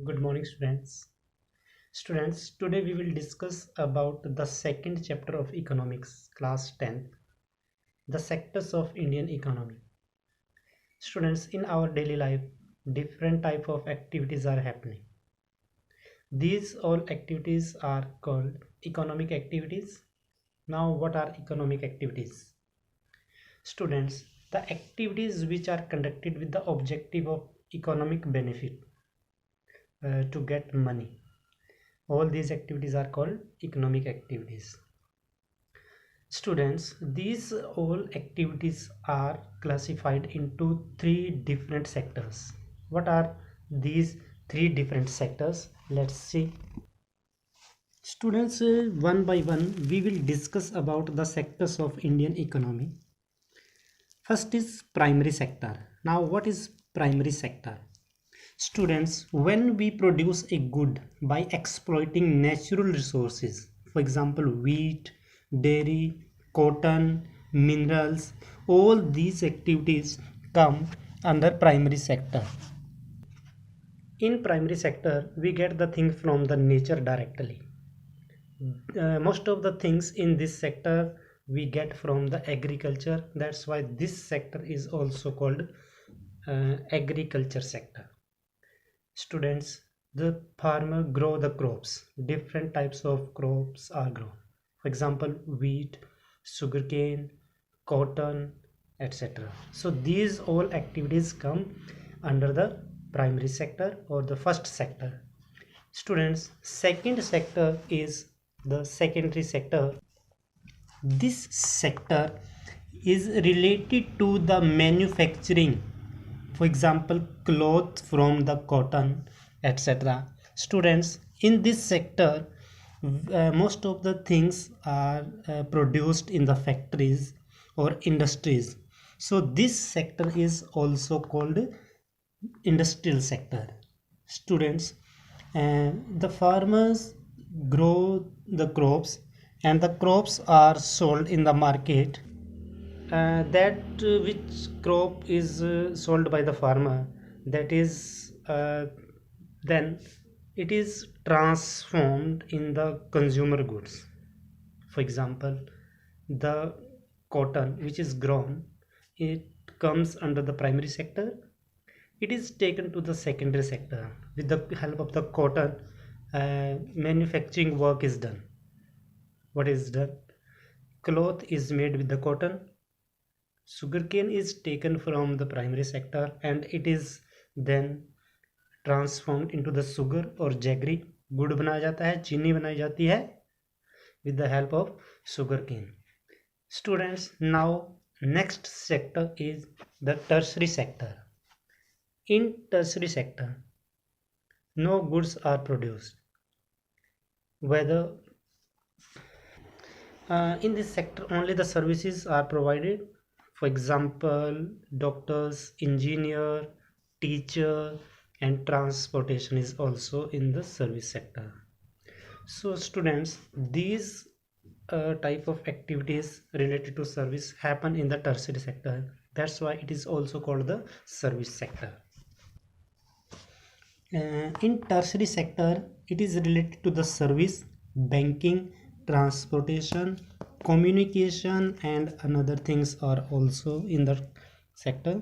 Good morning, students. Students, today we will discuss about the second chapter of economics, class 10th, the sectors of Indian economy. Students, in our daily life, different type of activities are happening. These all activities are called economic activities. Now, what are economic activities? Students, the activities which are conducted with the objective of economic benefit to get money. All these activities are called economic activities. Students, these all activities are classified into three different sectors. What are these three different sectors? Let's see. Students, one by one we will discuss about the sectors of Indian economy. First is primary sector. Now what is primary sector? Students, when we produce a good by exploiting natural resources, for example, wheat, dairy, cotton, minerals, all these activities come under primary sector. In primary sector, we get the things from the nature directly. Most of the things in this sector we get from the agriculture. That's why this sector is also called agriculture sector. Students, the farmer grow the crops. Different types of crops are grown. For example, wheat, sugarcane, cotton, etc. So these all activities come under the primary sector or the first sector. Students, second sector is the secondary sector. This sector is related to the manufacturing, for example, cloth from the cotton, etc. Students, in this sector, most of the things are produced in the factories or industries. So this sector is also called industrial sector. Students, the farmers grow the crops and the crops are sold in the market. That which crop is sold by the farmer, that is then it is transformed in the consumer goods. For example, the cotton which is grown, it comes under the primary sector. It is taken to the secondary sector. With the help of the cotton, manufacturing work is done. What is done? Cloth is made with the cotton. Sugarcane is taken from the primary sector and it is then transformed into the sugar or jaggery. गुड़ बनाया जाता है, चीनी बनाई जाती है with the help of sugarcane. Students, now next sector is the tertiary sector. In tertiary sector, no goods are produced. Whether in this sector only the services are provided. For example, doctors, engineer, teacher, and transportation is also in the service sector. So students, these type of activities related to service happen in the tertiary sector. That's why it is also called the service sector. In tertiary sector, it is related to the service, banking, transportation, communication, and another things are also in the sector.